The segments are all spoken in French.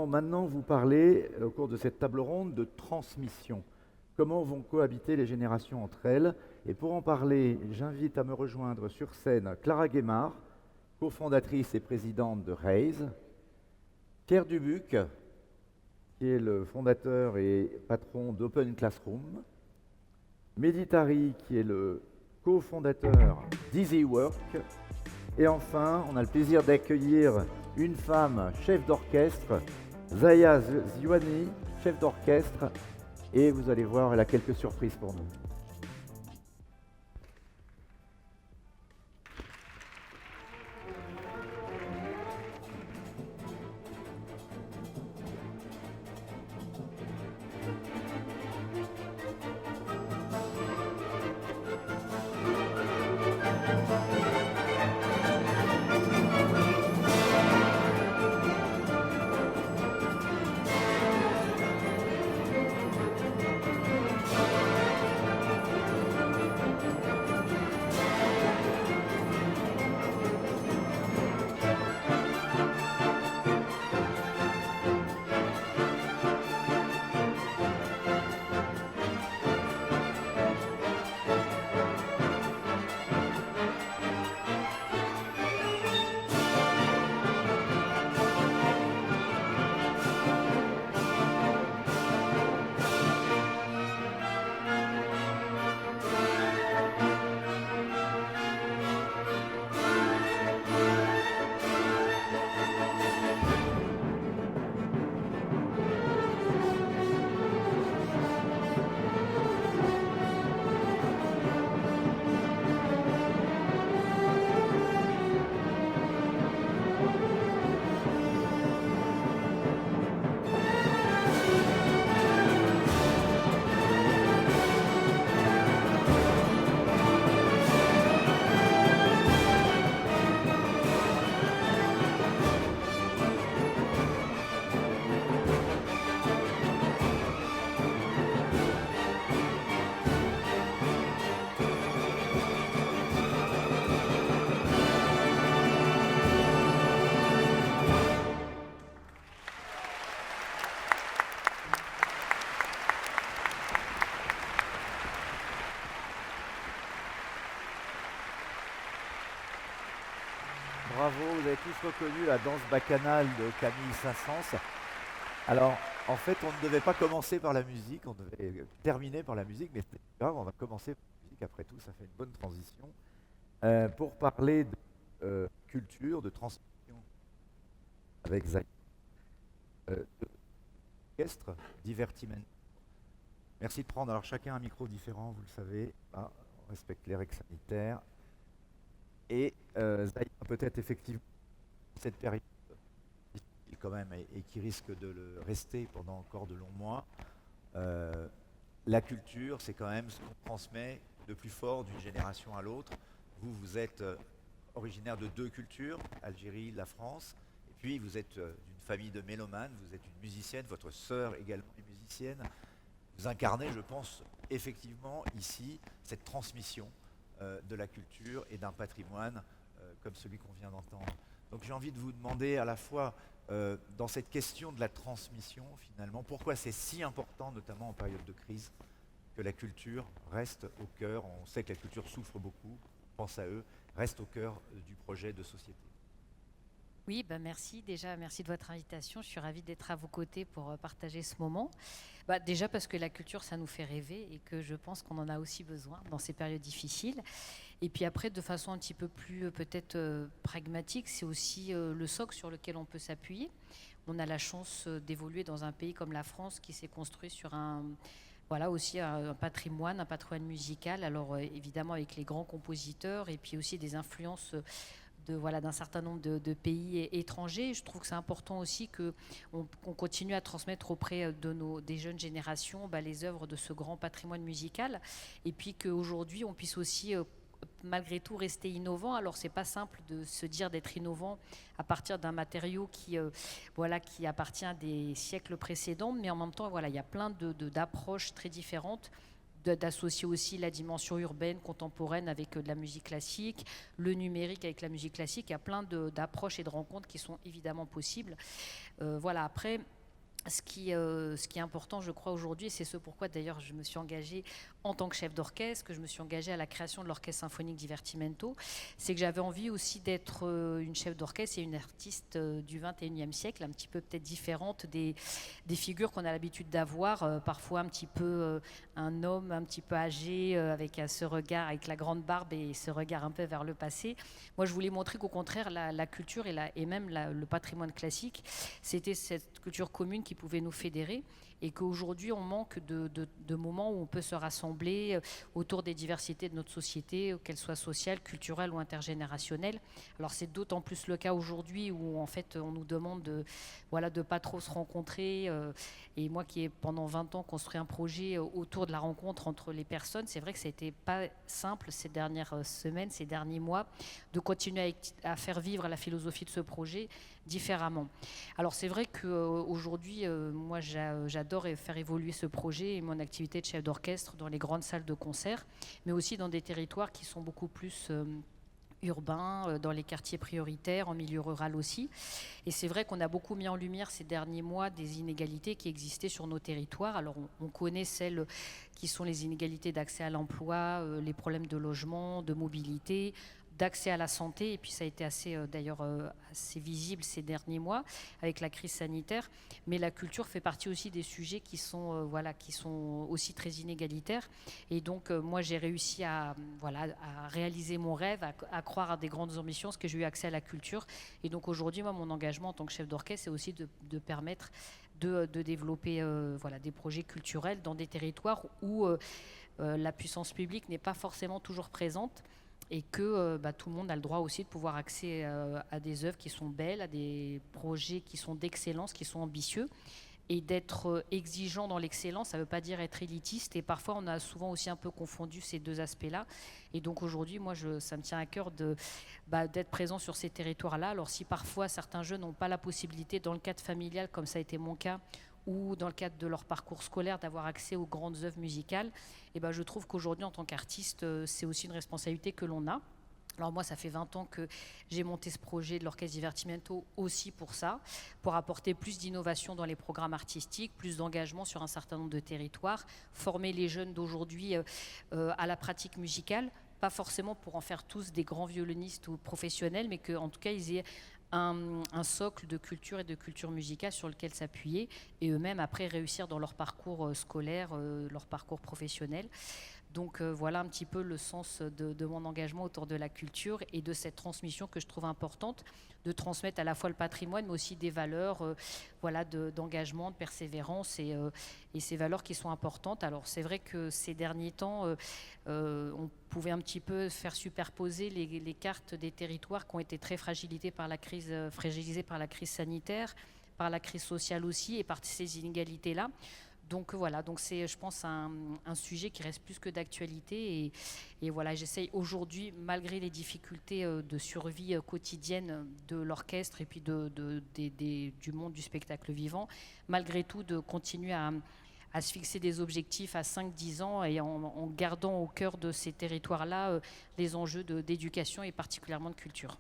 comment maintenant vous parler, au cours de cette table ronde, de transmission. Comment vont cohabiter les générations entre elles? Et pour en parler, j'invite à me rejoindre sur scène Clara Guémard, cofondatrice et présidente de Raise, Pierre Dubuc, qui est le fondateur et patron d'Open Classroom, Mehdi Tari, qui est le cofondateur d'Easy Work, et enfin, on a le plaisir d'accueillir une femme chef d'orchestre, Zaya Ziouani, chef d'orchestre, et vous allez voir, elle a quelques surprises pour nous. Bravo, vous avez tous reconnu la danse bacchanale de Camille Saint-Saëns. Alors, en fait, on ne devait pas commencer par la musique, on devait terminer par la musique, mais c'est pas grave, on va commencer par la musique, après tout, ça fait une bonne transition, pour parler de culture, de transmission avec Zaya, d'orchestre, divertimento. Merci de prendre alors chacun un micro différent, vous le savez, on respecte les règles sanitaires. Et Zaya, peut-être effectivement, cette période difficile quand même et qui risque de le rester pendant encore de longs mois, la culture, c'est quand même ce qu'on transmet de plus fort d'une génération à l'autre. Vous êtes originaire de deux cultures, Algérie, la France, et puis vous êtes d'une famille de mélomanes, vous êtes une musicienne, votre sœur également est musicienne. Vous incarnez, je pense, effectivement ici cette transmission de la culture et d'un patrimoine comme celui qu'on vient d'entendre. Donc j'ai envie de vous demander à la fois, dans cette question de la transmission, finalement, pourquoi c'est si important, notamment en période de crise, que la culture reste au cœur, on sait que la culture souffre beaucoup, on pense à eux, reste au cœur du projet de société. Oui, merci. Déjà, merci de votre invitation. Je suis ravie d'être à vos côtés pour partager ce moment. Déjà parce que la culture, ça nous fait rêver et que je pense qu'on en a aussi besoin dans ces périodes difficiles. Et puis après, de façon un petit peu plus peut-être pragmatique, c'est aussi le socle sur lequel on peut s'appuyer. On a la chance d'évoluer dans un pays comme la France qui s'est construit sur aussi un patrimoine musical. Alors évidemment avec les grands compositeurs et puis aussi des influences d'un certain nombre de pays étrangers. Je trouve que c'est important aussi qu'on continue à transmettre auprès des jeunes générations les œuvres de ce grand patrimoine musical, et puis qu'aujourd'hui on puisse aussi malgré tout rester innovant. Alors c'est pas simple de se dire d'être innovant à partir d'un matériau qui appartient à des siècles précédents, mais en même temps il y a plein d'approches très différentes d'associer aussi la dimension urbaine, contemporaine avec de la musique classique, le numérique avec la musique classique. Il y a plein d'approches et de rencontres qui sont évidemment possibles. Voilà, après, ce qui est important, je crois, aujourd'hui, et c'est ce pourquoi d'ailleurs je me suis engagée en tant que chef d'orchestre, que je me suis engagée à la création de l'Orchestre Symphonique Divertimento, c'est que j'avais envie aussi d'être une chef d'orchestre et une artiste du 21e siècle, un petit peu peut-être différente des figures qu'on a l'habitude d'avoir, parfois un petit peu un homme un petit peu âgé, avec ce regard, avec la grande barbe et ce regard un peu vers le passé. Moi, je voulais montrer qu'au contraire, la culture et même le patrimoine classique, c'était cette culture commune qui pouvait nous fédérer, et qu'aujourd'hui on manque de moments où on peut se rassembler autour des diversités de notre société, qu'elles soient sociales, culturelles ou intergénérationnelles. Alors c'est d'autant plus le cas aujourd'hui où en fait on nous demande de pas trop se rencontrer, et moi qui ai pendant 20 ans construit un projet autour de la rencontre entre les personnes, c'est vrai que ça n'était pas simple ces dernières semaines, ces derniers mois, de continuer à faire vivre la philosophie de ce projet différemment. Alors c'est vrai qu'aujourd'hui, moi j'adore faire évoluer ce projet et mon activité de chef d'orchestre dans les grandes salles de concert, mais aussi dans des territoires qui sont beaucoup plus urbains, dans les quartiers prioritaires, en milieu rural aussi. Et c'est vrai qu'on a beaucoup mis en lumière ces derniers mois des inégalités qui existaient sur nos territoires. Alors on connaît celles qui sont les inégalités d'accès à l'emploi, les problèmes de logement, de mobilité, d'accès à la santé, et puis ça a été assez visible ces derniers mois avec la crise sanitaire, mais la culture fait partie aussi des sujets qui sont aussi très inégalitaires, et donc moi j'ai réussi à réaliser mon rêve, à croire à des grandes ambitions, parce que j'ai eu accès à la culture, et donc aujourd'hui moi mon engagement en tant que chef d'orchestre c'est aussi de permettre de développer des projets culturels dans des territoires où la puissance publique n'est pas forcément toujours présente, et que tout le monde a le droit aussi de pouvoir accéder à des œuvres qui sont belles, à des projets qui sont d'excellence, qui sont ambitieux. Et d'être exigeant dans l'excellence, ça ne veut pas dire être élitiste. Et parfois, on a souvent aussi un peu confondu ces deux aspects-là. Et donc aujourd'hui, moi, ça me tient à cœur d'être présent sur ces territoires-là. Alors si parfois certains jeunes n'ont pas la possibilité, dans le cadre familial, comme ça a été mon cas, ou dans le cadre de leur parcours scolaire, d'avoir accès aux grandes œuvres musicales, et je trouve qu'aujourd'hui, en tant qu'artiste, c'est aussi une responsabilité que l'on a. Alors moi, ça fait 20 ans que j'ai monté ce projet de l'Orchestre Divertimento aussi pour ça, pour apporter plus d'innovation dans les programmes artistiques, plus d'engagement sur un certain nombre de territoires, former les jeunes d'aujourd'hui à la pratique musicale, pas forcément pour en faire tous des grands violonistes ou professionnels, mais qu'en tout cas, ils aient un socle de culture et de culture musicale sur lequel s'appuyer, et eux-mêmes après réussir dans leur parcours scolaire, leur parcours professionnel. Donc voilà un petit peu le sens de mon engagement autour de la culture et de cette transmission que je trouve importante, de transmettre à la fois le patrimoine, mais aussi des valeurs d'engagement, de persévérance, et ces valeurs qui sont importantes. Alors c'est vrai que ces derniers temps, on pouvait un petit peu faire superposer les cartes des territoires qui ont été très fragilisés par la crise sanitaire, par la crise sociale aussi, et par ces inégalités-là. Donc voilà, donc c'est, je pense, un sujet qui reste plus que d'actualité, et voilà, j'essaye aujourd'hui, malgré les difficultés de survie quotidienne de l'orchestre et puis du monde du spectacle vivant, malgré tout de continuer à se fixer des objectifs à 5-10 ans, et en gardant au cœur de ces territoires-là les enjeux d'éducation et particulièrement de culture.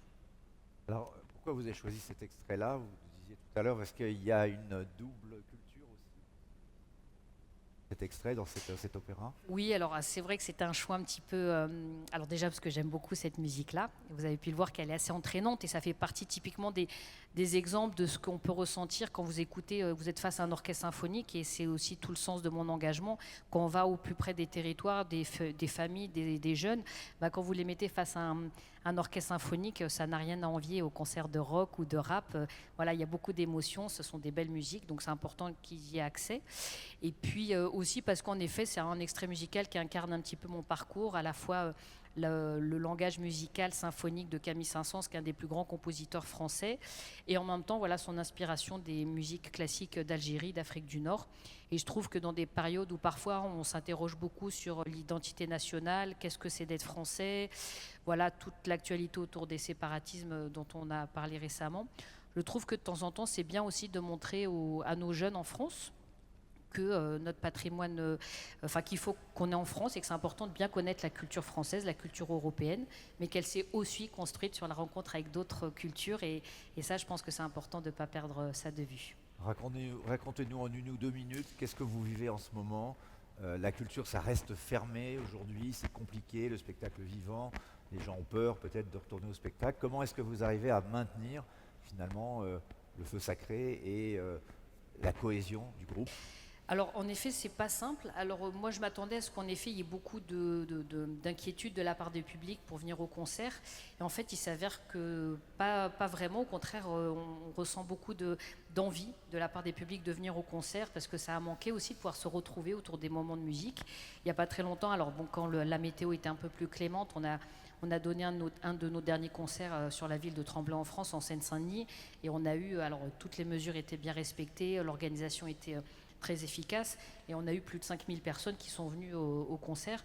Alors, pourquoi vous avez choisi cet extrait-là? Vous disiez tout à l'heure, parce qu'il y a une double culture aussi, cet extrait dans cet opéra? Oui, alors c'est vrai que c'est un choix un petit peu... alors déjà parce que j'aime beaucoup cette musique-là, vous avez pu le voir qu'elle est assez entraînante, et ça fait partie typiquement des exemples de ce qu'on peut ressentir quand vous écoutez, vous êtes face à un orchestre symphonique, et c'est aussi tout le sens de mon engagement, quand on va au plus près des territoires, des familles, des jeunes, quand vous les mettez face à un orchestre symphonique, ça n'a rien à envier au concert de rock ou de rap. Voilà, il y a beaucoup d'émotions, ce sont des belles musiques, donc c'est important qu'il y ait accès. Et puis aussi parce qu'en effet, c'est un extrait musical qui incarne un petit peu mon parcours, à la fois le langage musical symphonique de Camille Saint-Saëns, qui est un des plus grands compositeurs français, et en même temps, voilà, son inspiration des musiques classiques d'Algérie, d'Afrique du Nord. Et je trouve que dans des périodes où parfois on s'interroge beaucoup sur l'identité nationale, qu'est-ce que c'est d'être français, voilà, toute l'actualité autour des séparatismes dont on a parlé récemment, je trouve que de temps en temps, c'est bien aussi de montrer à nos jeunes en France que notre patrimoine, qu'il faut qu'on ait en France et que c'est important de bien connaître la culture française, la culture européenne, mais qu'elle s'est aussi construite sur la rencontre avec d'autres cultures et ça, je pense que c'est important de ne pas perdre ça de vue. Racontez-nous en 1 ou 2 minutes, qu'est-ce que vous vivez en ce moment? La culture, ça reste fermé aujourd'hui, c'est compliqué, le spectacle vivant, les gens ont peur peut-être de retourner au spectacle. Comment est-ce que vous arrivez à maintenir finalement le feu sacré et la cohésion du groupe? Alors, en effet, c'est pas simple. Alors, moi, je m'attendais à ce qu'en effet, il y ait beaucoup d'inquiétude de la part des publics pour venir au concert. Et en fait, il s'avère que pas vraiment. Au contraire, on ressent beaucoup d'envie de la part des publics de venir au concert parce que ça a manqué aussi de pouvoir se retrouver autour des moments de musique. Il n'y a pas très longtemps, alors bon, quand la météo était un peu plus clémente, on a donné un de nos derniers concerts sur la ville de Tremblay en France, en Seine-Saint-Denis. Et on a eu, alors toutes les mesures étaient bien respectées, l'organisation était très efficace et on a eu plus de 5000 personnes qui sont venues au concert.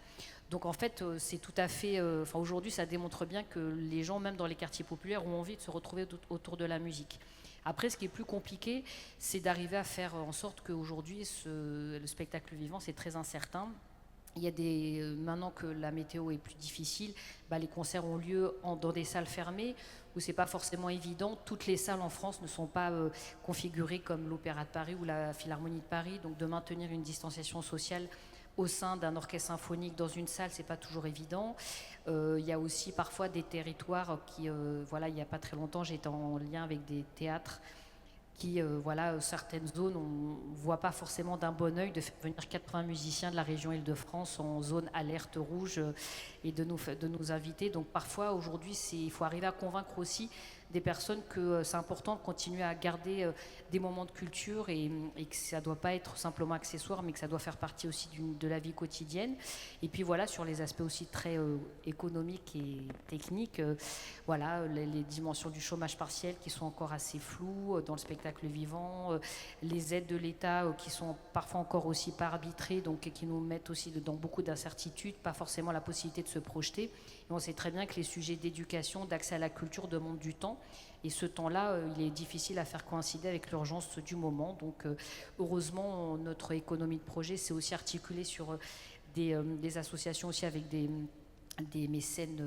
Donc en fait, c'est tout à fait... aujourd'hui, ça démontre bien que les gens, même dans les quartiers populaires, ont envie de se retrouver autour de la musique. Après, ce qui est plus compliqué, c'est d'arriver à faire en sorte qu'aujourd'hui, le spectacle vivant, c'est très incertain. Il y a maintenant que la météo est plus difficile, les concerts ont lieu dans des salles fermées où c'est pas forcément évident. Toutes les salles en France ne sont pas configurées comme l'Opéra de Paris ou la Philharmonie de Paris, donc de maintenir une distanciation sociale au sein d'un orchestre symphonique dans une salle, c'est pas toujours évident. Il y a aussi parfois des territoires qui, il y a pas très longtemps, j'étais en lien avec des théâtres qui, certaines zones, on ne voit pas forcément d'un bon œil de faire venir 80 musiciens de la région Île-de-France en zone alerte rouge et de nous inviter. Donc parfois, aujourd'hui, il faut arriver à convaincre aussi des personnes que c'est important de continuer à garder des moments de culture et que ça ne doit pas être simplement accessoire, mais que ça doit faire partie aussi de la vie quotidienne. Et puis voilà, sur les aspects aussi très économiques et techniques, les dimensions du chômage partiel qui sont encore assez floues dans le spectacle vivant, les aides de l'État qui sont parfois encore aussi pas arbitrées, donc qui nous mettent aussi dans beaucoup d'incertitudes, pas forcément la possibilité de se projeter. Et on sait très bien que les sujets d'éducation, d'accès à la culture demandent du temps. Et ce temps-là, il est difficile à faire coïncider avec l'urgence du moment. Donc, heureusement, notre économie de projet s'est aussi articulée sur des associations aussi avec des mécènes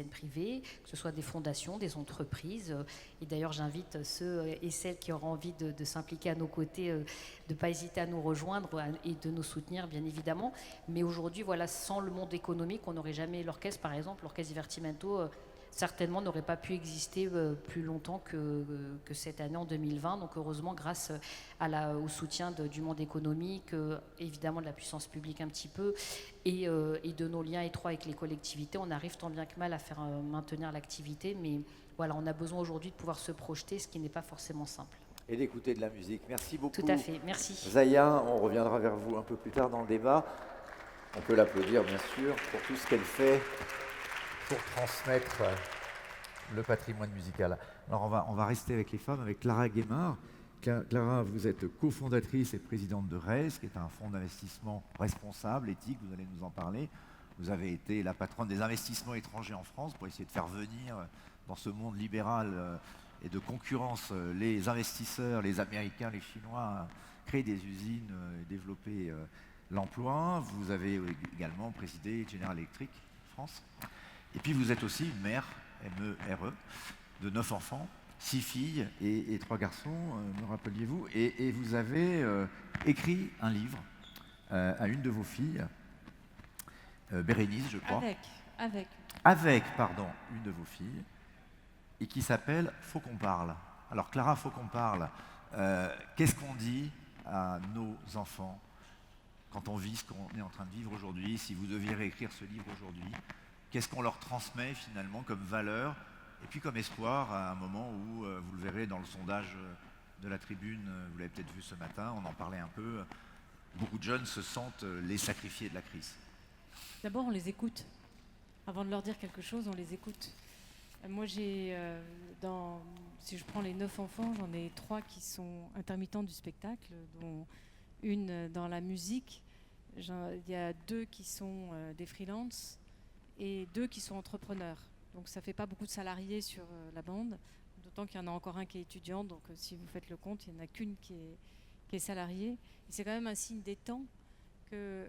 privés, que ce soit des fondations, des entreprises. Et d'ailleurs, j'invite ceux et celles qui auront envie de s'impliquer à nos côtés, de ne pas hésiter à nous rejoindre et de nous soutenir, bien évidemment. Mais aujourd'hui, sans le monde économique, on n'aurait jamais l'orchestre, par exemple, l'orchestre Divertimento, certainement n'aurait pas pu exister plus longtemps que cette année en 2020. Donc heureusement, grâce au soutien du monde économique, évidemment de la puissance publique un petit peu, et de nos liens étroits avec les collectivités, on arrive tant bien que mal à faire maintenir l'activité. Mais on a besoin aujourd'hui de pouvoir se projeter, ce qui n'est pas forcément simple. Et d'écouter de la musique. Merci beaucoup. Tout à fait, merci. Zaya, on reviendra vers vous un peu plus tard dans le débat. On peut l'applaudir, bien sûr, pour tout ce qu'elle fait pour transmettre le patrimoine musical. Alors on va rester avec les femmes, avec Clara Guémard. Clara, vous êtes cofondatrice et présidente de RES, qui est un fonds d'investissement responsable, éthique, vous allez nous en parler. Vous avez été la patronne des investissements étrangers en France pour essayer de faire venir dans ce monde libéral et de concurrence les investisseurs, les Américains, les Chinois, créer des usines et développer l'emploi. Vous avez également présidé General Electric France. Et puis vous êtes aussi une mère, M-E-R-E, de 9 enfants, 6 filles et 3 garçons, me rappeliez-vous. Et vous avez écrit un livre à une de vos filles, Bérénice, je crois. Avec, une de vos filles, et qui s'appelle Faut qu'on parle. Alors Clara, faut qu'on parle. Qu'est-ce qu'on dit à nos enfants quand on vit ce qu'on est en train de vivre aujourd'hui? Si vous deviez réécrire ce livre aujourd'hui, qu'est-ce qu'on leur transmet finalement comme valeur et puis comme espoir à un moment où, vous le verrez dans le sondage de la Tribune, vous l'avez peut-être vu ce matin, on en parlait un peu, beaucoup de jeunes se sentent les sacrifiés de la crise. D'abord, on les écoute. Avant de leur dire quelque chose, on les écoute. Moi, si je prends les 9 enfants, j'en ai 3 qui sont intermittents du spectacle, dont une dans la musique. Il y a 2 qui sont des freelances et 2 qui sont entrepreneurs. Donc ça fait pas beaucoup de salariés sur la bande, d'autant qu'il y en a encore un qui est étudiant, donc si vous faites le compte, il n'y en a qu'une qui qui est salarié. Et c'est quand même un signe des temps que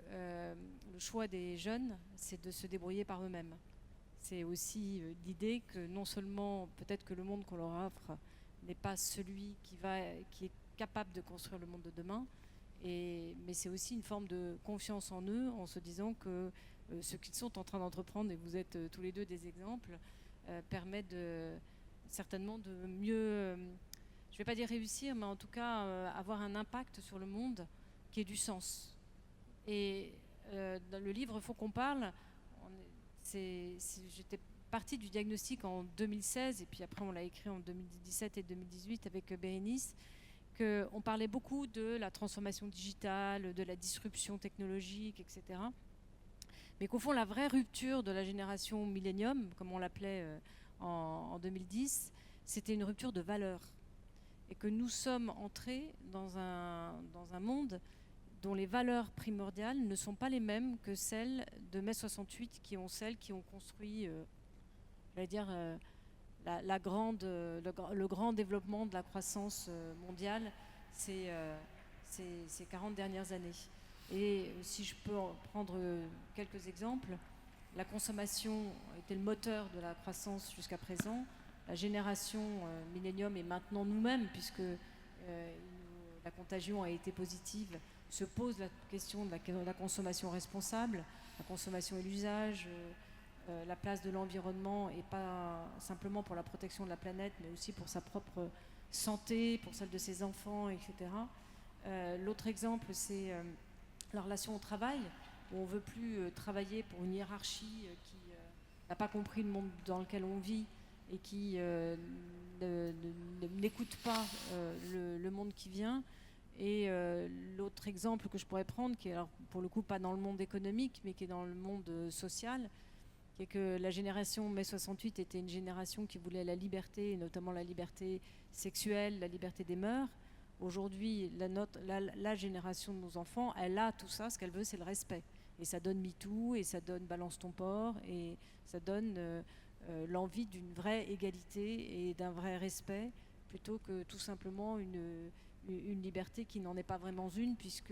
le choix des jeunes, c'est de se débrouiller par eux-mêmes. C'est aussi l'idée que non seulement peut-être que le monde qu'on leur offre n'est pas celui qui est capable de construire le monde de demain, mais c'est aussi une forme de confiance en eux, en se disant que ce qu'ils sont en train d'entreprendre, et vous êtes tous les deux des exemples, permet certainement de mieux, je ne vais pas dire réussir, mais en tout cas avoir un impact sur le monde qui ait du sens. Et dans le livre Faut qu'on parle, j'étais partie du diagnostic en 2016, et puis après on l'a écrit en 2017 et 2018 avec Bérénice, qu'on parlait beaucoup de la transformation digitale, de la disruption technologique, etc. Mais qu'au fond, la vraie rupture de la génération millénium, comme on l'appelait en 2010, c'était une rupture de valeurs. Et que nous sommes entrés dans un monde dont les valeurs primordiales ne sont pas les mêmes que celles de mai 68, qui ont construit, j'allais dire, le grand développement de la croissance mondiale ces 40 dernières années. Et si je peux en prendre quelques exemples, la consommation était le moteur de la croissance jusqu'à présent. La génération millénium et maintenant nous-mêmes, puisque la contagion a été positive, se pose la question de la consommation responsable, la consommation et l'usage, la place de l'environnement, et pas simplement pour la protection de la planète, mais aussi pour sa propre santé, pour celle de ses enfants, etc. L'autre exemple, c'est la relation au travail, où on ne veut plus travailler pour une hiérarchie qui n'a pas compris le monde dans lequel on vit et qui n'écoute pas le monde qui vient. Et l'autre exemple que je pourrais prendre, qui est alors pour le coup pas dans le monde économique, mais qui est dans le monde social, qui est que la génération mai 68 était une génération qui voulait la liberté, et notamment la liberté sexuelle, la liberté des mœurs. Aujourd'hui, la génération de nos enfants, elle a tout ça, ce qu'elle veut, c'est le respect. Et ça donne MeToo, et ça donne Balance ton porc, et ça donne l'envie d'une vraie égalité et d'un vrai respect, plutôt que tout simplement une liberté qui n'en est pas vraiment une, puisque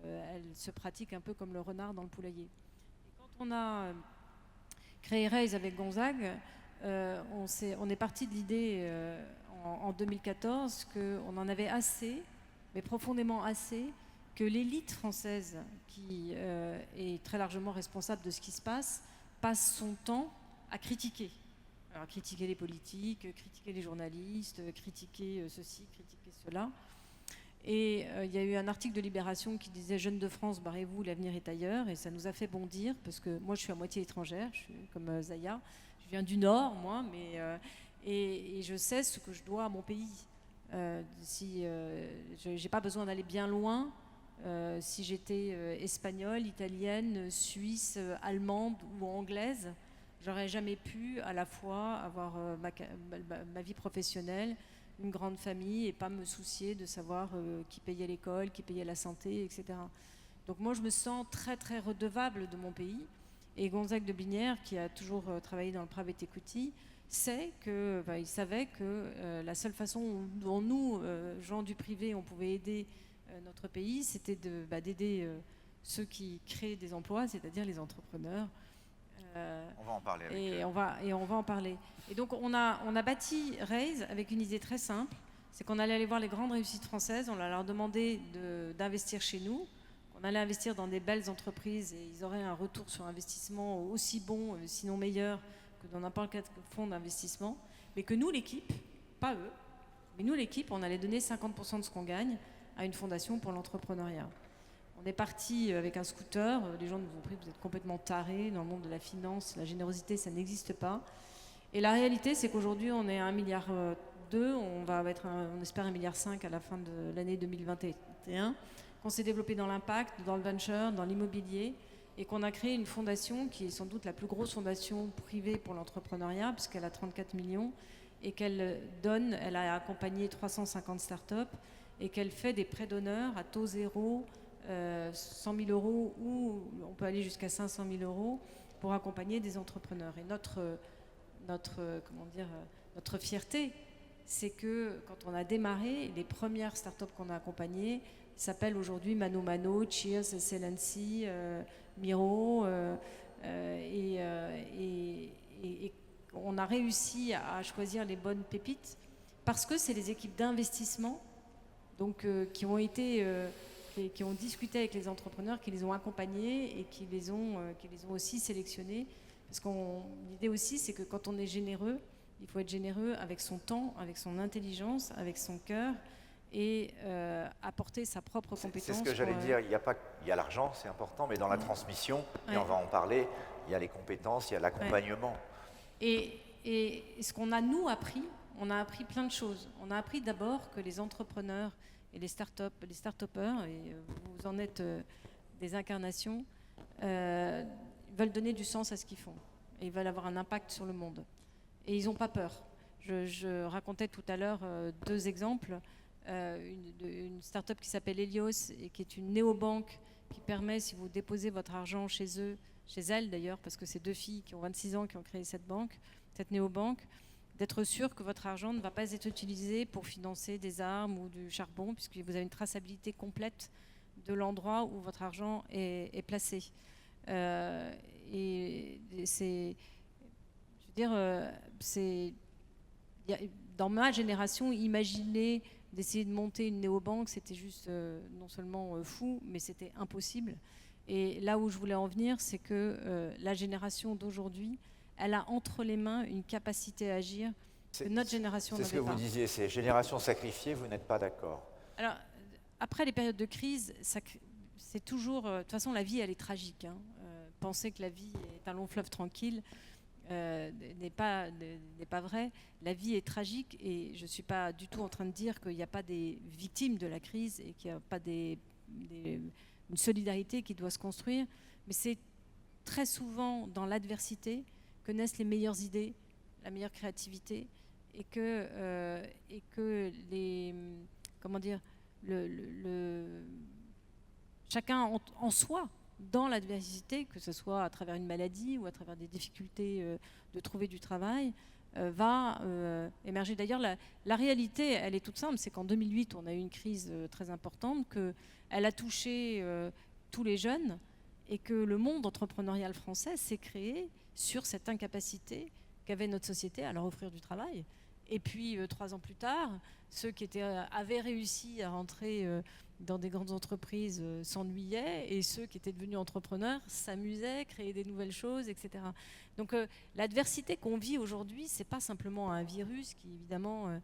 elle se pratique un peu comme le renard dans le poulailler. Et quand on a créé Raise avec Gonzague, on est parti de l'idée en 2014 qu'on en avait assez, mais profondément assez, que l'élite française, qui est très largement responsable de ce qui se passe son temps à critiquer. Alors, critiquer les politiques, critiquer les journalistes, critiquer ceci, critiquer cela. Et il y a eu un article de Libération qui disait « Jeunes de France, barrez-vous, l'avenir est ailleurs ». Et ça nous a fait bondir, parce que moi, je suis à moitié étrangère, je suis comme Zaya. Je viens du Nord, moi, mais, et je sais ce que je dois à mon pays. Si je n'ai pas besoin d'aller bien loin, si j'étais espagnole, italienne, suisse, allemande ou anglaise, j'aurais jamais pu à la fois avoir ma vie professionnelle, une grande famille, et pas me soucier de savoir qui payait l'école, qui payait la santé, etc. Donc moi, je me sens très très redevable de mon pays. Et Gonzague de Blinière, qui a toujours travaillé dans le private equity, il savait que la seule façon dont nous, gens du privé, on pouvait aider notre pays, c'était d'aider ceux qui créent des emplois, c'est-à-dire les entrepreneurs. On va en parler avec et on va en parler. Et donc on a bâti Raise avec une idée très simple, c'est qu'on allait aller voir les grandes réussites françaises, on allait leur demander d'investir chez nous, on allait investir dans des belles entreprises et ils auraient un retour sur investissement aussi bon, sinon meilleur, que dans n'importe quel fonds d'investissement, mais que nous, l'équipe, pas eux, mais nous, l'équipe, on allait donner 50% de ce qu'on gagne à une fondation pour l'entrepreneuriat. On est parti avec un scooter, les gens nous ont pris, vous êtes complètement tarés, dans le monde de la finance, la générosité, ça n'existe pas. Et la réalité, c'est qu'aujourd'hui, on est à 1,2 milliard, on va être, on espère 1,5 milliard à la fin de l'année 2021, qu'on s'est développé dans l'impact, dans le venture, dans l'immobilier, et qu'on a créé une fondation qui est sans doute la plus grosse fondation privée pour l'entrepreneuriat, puisqu'elle a 34 millions, et elle a accompagné 350 startups, et qu'elle fait des prêts d'honneur à taux zéro, 100 000 euros, ou on peut aller jusqu'à 500 000 euros pour accompagner des entrepreneurs. Et notre fierté, c'est que quand on a démarré, les premières startups qu'on a accompagnées s'appellent aujourd'hui Mano Mano, Cheers, Excellency, Miro, et on a réussi à choisir les bonnes pépites parce que c'est les équipes d'investissement donc, qui ont discuté avec les entrepreneurs, qui les ont accompagnés et qui les ont aussi sélectionnés. Parce que l'idée aussi, c'est que quand on est généreux, il faut être généreux avec son temps, avec son intelligence, avec son cœur et apporter sa propre compétence. C'est ce que j'allais dire, il y a l'argent, c'est important, mais dans la transmission, et on va en parler, il y a les compétences, il y a l'accompagnement. Et ce qu'on a, nous, appris, on a appris plein de choses. On a appris d'abord que les entrepreneurs et les start-upers, et vous en êtes des incarnations, veulent donner du sens à ce qu'ils font. Et ils veulent avoir un impact sur le monde. Et ils n'ont pas peur. Je racontais tout à l'heure 2 exemples. Une start-up qui s'appelle Helios et qui est une néobanque qui permet, si vous déposez votre argent chez elles d'ailleurs, parce que c'est 2 filles qui ont 26 ans qui ont créé cette néobanque, d'être sûr que votre argent ne va pas être utilisé pour financer des armes ou du charbon, puisque vous avez une traçabilité complète de l'endroit où votre argent est placé. Et c'est, je veux dire, dans ma génération, imaginer d'essayer de monter une néobanque, c'était juste non seulement fou, mais c'était impossible. Et là où je voulais en venir, c'est que la génération d'aujourd'hui, elle a entre les mains une capacité à agir que notre génération n'avait pas. C'est ce que vous disiez, c'est génération sacrifiée, vous n'êtes pas d'accord? Alors, après les périodes de crise, c'est toujours... de toute façon, la vie, elle est tragique. Penser que la vie est un long fleuve tranquille n'est pas vrai. La vie est tragique et je ne suis pas du tout en train de dire qu'il n'y a pas des victimes de la crise et qu'il n'y a pas une solidarité qui doit se construire. Mais c'est très souvent dans l'adversité que naissent les meilleures idées, la meilleure créativité et que les... Comment dire chacun en soi, dans l'adversité, que ce soit à travers une maladie ou à travers des difficultés de trouver du travail, va émerger. D'ailleurs, la réalité, elle est toute simple, c'est qu'en 2008, on a eu une crise très importante, qu'elle a touché tous les jeunes et que le monde entrepreneurial français s'est créé sur cette incapacité qu'avait notre société à leur offrir du travail. Et puis, 3 ans plus tard, ceux qui avaient réussi à rentrer dans des grandes entreprises s'ennuyaient et ceux qui étaient devenus entrepreneurs s'amusaient, créaient des nouvelles choses, etc. Donc l'adversité qu'on vit aujourd'hui, c'est pas simplement un virus qui évidemment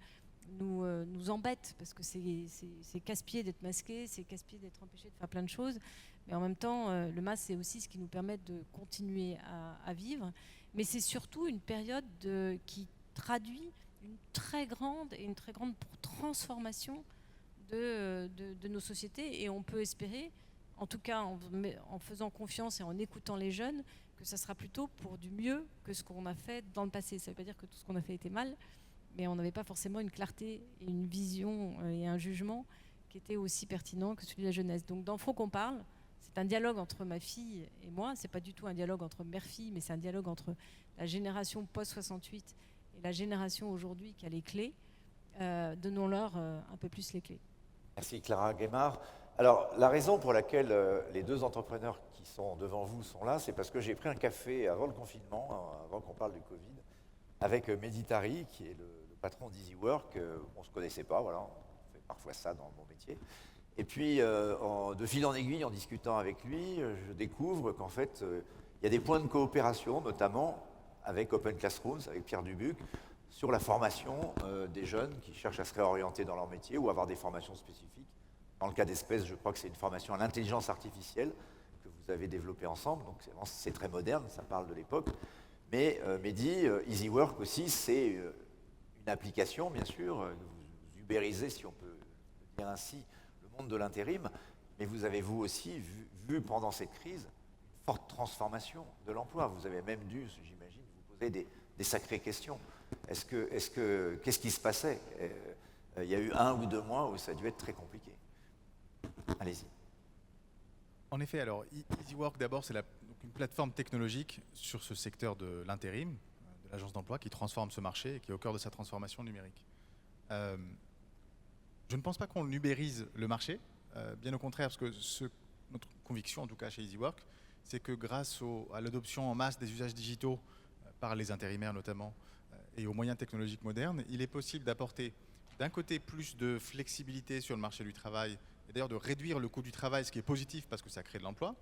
nous embête parce que c'est casse-pied d'être masqué, c'est casse-pied d'être empêché de faire plein de choses, mais en même temps le masque c'est aussi ce qui nous permet de continuer à vivre, mais c'est surtout une période qui traduit une très grande transformation de nos sociétés et on peut espérer, en tout cas en faisant confiance et en écoutant les jeunes, que ça sera plutôt pour du mieux que ce qu'on a fait dans le passé. Ça ne veut pas dire que tout ce qu'on a fait était mal, mais on n'avait pas forcément une clarté et une vision et un jugement qui était aussi pertinent que celui de la jeunesse. Donc dans Faut qu'on parle, c'est un dialogue entre ma fille et moi, c'est pas du tout un dialogue entre mère-fille, mais c'est un dialogue entre la génération post-68 et la génération aujourd'hui qui a les clés. Donnons-leur un peu plus les clés. Merci Clara Guémard. Alors, la raison pour laquelle les 2 entrepreneurs qui sont devant vous sont là, c'est parce que j'ai pris un café avant le confinement, avant qu'on parle du Covid, avec Mehdi Tari, qui est le patron d'EasyWork. On ne se connaissait pas, voilà, on fait parfois ça dans mon métier. Et puis, de fil en aiguille, en discutant avec lui, je découvre qu'en fait, il y a des points de coopération, notamment avec Open Classrooms, avec Pierre Dubuc, sur la formation des jeunes qui cherchent à se réorienter dans leur métier ou avoir des formations spécifiques. Dans le cas d'Espèce, je crois que c'est une formation à l'intelligence artificielle que vous avez développée ensemble, donc c'est très moderne, ça parle de l'époque. Mais Mehdi, EasyWork aussi, c'est une application, bien sûr, vous ubérisez, si on peut le dire ainsi, le monde de l'intérim, mais vous avez vous aussi vu pendant cette crise une forte transformation de l'emploi. Vous avez même dû, j'imagine, vous poser des sacrées questions. Qu'est-ce qui se passait? Il y a eu 1 ou 2 mois où ça a dû être très compliqué. Allez-y. En effet, alors EasyWork d'abord c'est une plateforme technologique sur ce secteur de l'intérim, de l'agence d'emploi qui transforme ce marché et qui est au cœur de sa transformation numérique. Je ne pense pas qu'on ubérise le marché, bien au contraire, parce que notre conviction, en tout cas chez EasyWork, c'est que grâce à l'adoption en masse des usages digitaux, par les intérimaires notamment, et aux moyens technologiques modernes, il est possible d'apporter d'un côté plus de flexibilité sur le marché du travail, et d'ailleurs de réduire le coût du travail, ce qui est positif parce que ça crée de l'emploi,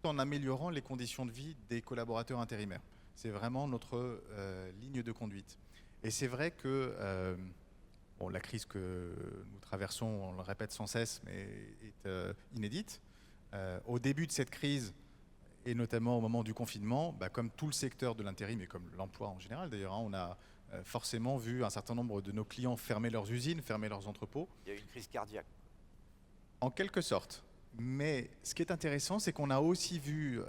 tout en améliorant les conditions de vie des collaborateurs intérimaires. C'est vraiment notre ligne de conduite. Et c'est vrai que la crise que nous traversons, on le répète sans cesse, mais est inédite. Au début de cette crise, et notamment au moment du confinement, comme tout le secteur de l'intérim et comme l'emploi en général d'ailleurs, on a forcément vu un certain nombre de nos clients fermer leurs usines, fermer leurs entrepôts. Il y a eu une crise cardiaque. En quelque sorte. Mais ce qui est intéressant, c'est qu'on a aussi vu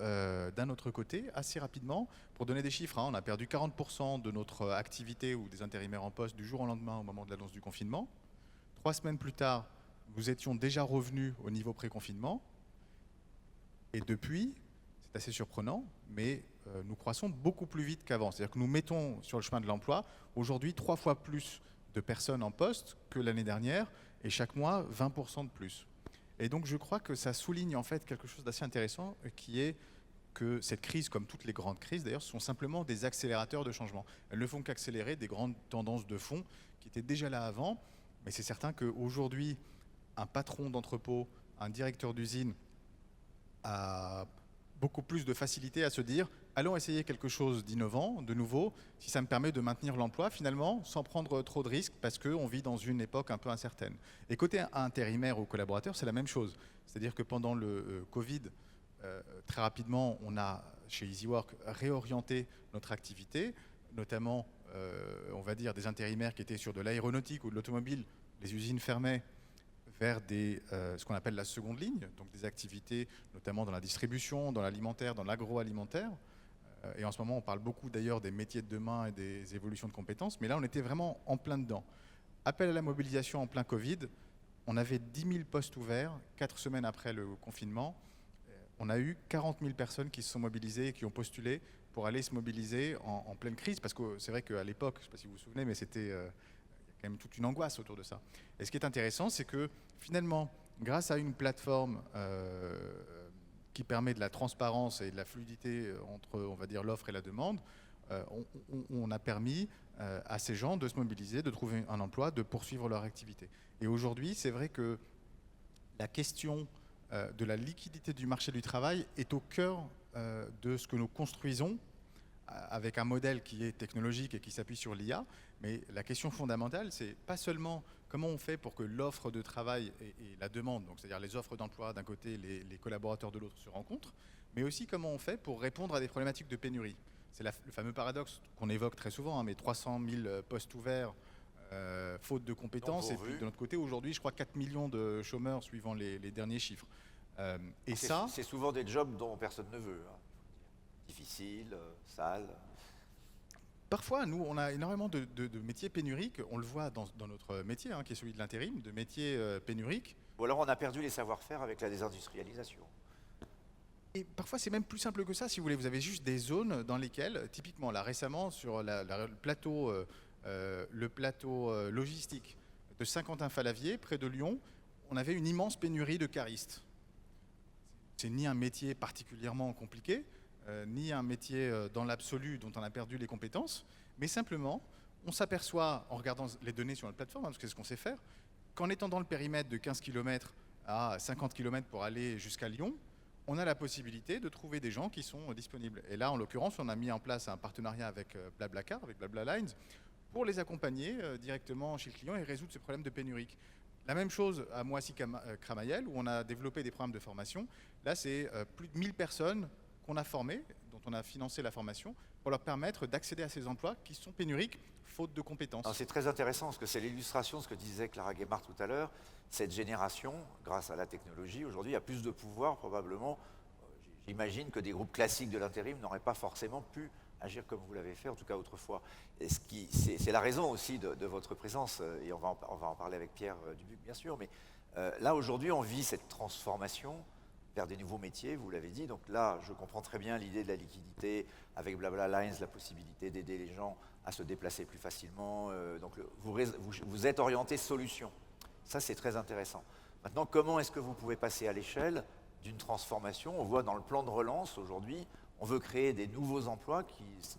d'un autre côté, assez rapidement, pour donner des chiffres, on a perdu 40% de notre activité ou des intérimaires en poste du jour au lendemain au moment de l'annonce du confinement. 3 semaines plus tard, nous étions déjà revenus au niveau pré-confinement. Et depuis, c'est assez surprenant, mais nous croissons beaucoup plus vite qu'avant. C'est-à-dire que nous mettons sur le chemin de l'emploi aujourd'hui 3 fois plus de personnes en poste que l'année dernière, et chaque mois 20% de plus. Et donc je crois que ça souligne en fait quelque chose d'assez intéressant, qui est que cette crise, comme toutes les grandes crises d'ailleurs, sont simplement des accélérateurs de changement. Elles ne font qu'accélérer des grandes tendances de fond qui étaient déjà là avant, mais c'est certain qu'aujourd'hui, un patron d'entrepôt, un directeur d'usine a beaucoup plus de facilité à se dire allons essayer quelque chose d'innovant, de nouveau, si ça me permet de maintenir l'emploi finalement, sans prendre trop de risques, parce qu'on vit dans une époque un peu incertaine. Et côté intérimaire ou collaborateur, c'est la même chose. C'est-à-dire que pendant le Covid, très rapidement, on a, chez EasyWork, réorienté notre activité, notamment, on va dire, des intérimaires qui étaient sur de l'aéronautique ou de l'automobile. Les usines fermaient vers ce qu'on appelle la seconde ligne, donc des activités notamment dans la distribution, dans l'alimentaire, dans l'agroalimentaire. Et en ce moment, on parle beaucoup d'ailleurs des métiers de demain et des évolutions de compétences, mais là, on était vraiment en plein dedans. Appel à la mobilisation en plein Covid, on avait 10 000 postes ouverts, 4 semaines après le confinement. On a eu 40 000 personnes qui se sont mobilisées et qui ont postulé pour aller se mobiliser en pleine crise, parce que c'est vrai qu'à l'époque, je ne sais pas si vous vous souvenez, mais c'était... quand même toute une angoisse autour de ça. Et ce qui est intéressant, c'est que finalement, grâce à une plateforme qui permet de la transparence et de la fluidité entre, on va dire, l'offre et la demande, on a permis à ces gens de se mobiliser, de trouver un emploi, de poursuivre leur activité. Et aujourd'hui, c'est vrai que la question de la liquidité du marché du travail est au cœur de ce que nous construisons, avec un modèle qui est technologique et qui s'appuie sur l'IA, mais la question fondamentale, c'est pas seulement comment on fait pour que l'offre de travail et la demande, donc c'est-à-dire les offres d'emploi d'un côté, les collaborateurs de l'autre se rencontrent, mais aussi comment on fait pour répondre à des problématiques de pénurie. C'est le fameux paradoxe qu'on évoque très souvent, mais 300 000 postes ouverts, faute de compétences, et puis de notre côté, aujourd'hui, je crois 4 millions de chômeurs suivant les derniers chiffres. Et ça, c'est souvent des jobs dont personne ne veut. Difficile, sale. Parfois, nous, on a énormément de métiers pénuriques. On le voit dans notre métier, qui est celui de l'intérim, de métiers pénuriques. Ou alors on a perdu les savoir-faire avec la désindustrialisation. Et parfois, c'est même plus simple que ça, si vous voulez. Vous avez juste des zones dans lesquelles, typiquement, là récemment, sur le plateau logistique de Saint-Quentin-Fallavier, près de Lyon, on avait une immense pénurie de caristes. C'est ni un métier particulièrement compliqué, ni un métier dans l'absolu dont on a perdu les compétences, mais simplement, on s'aperçoit, en regardant les données sur notre plateforme, parce que c'est ce qu'on sait faire, qu'en étant dans le périmètre de 15 km à 50 km pour aller jusqu'à Lyon, on a la possibilité de trouver des gens qui sont disponibles. Et là, en l'occurrence, on a mis en place un partenariat avec Blablacar, avec BlaBlaLines, pour les accompagner directement chez le client et résoudre ce problème de pénurie. La même chose à Moissy-Cramayel, où on a développé des programmes de formation. Là, c'est plus de 1000 personnes qu'on a formées, dont on a financé la formation, pour leur permettre d'accéder à ces emplois qui sont pénuriques, faute de compétences. C'est très intéressant, parce que c'est l'illustration de ce que disait Clara Guémard tout à l'heure. Cette génération, grâce à la technologie, aujourd'hui, a plus de pouvoir, probablement. J'imagine que des groupes classiques de l'intérim n'auraient pas forcément pu agir comme vous l'avez fait, en tout cas autrefois. Et c'est la raison aussi de votre présence, et on va en parler avec Pierre Dubuc, bien sûr, mais là, aujourd'hui, on vit cette transformation vers des nouveaux métiers, vous l'avez dit. Donc là, je comprends très bien l'idée de la liquidité, avec Blabla Lines, la possibilité d'aider les gens à se déplacer plus facilement. Donc vous êtes orienté solution. Ça, c'est très intéressant. Maintenant, comment est-ce que vous pouvez passer à l'échelle d'une transformation? On voit dans le plan de relance aujourd'hui, on veut créer des nouveaux emplois,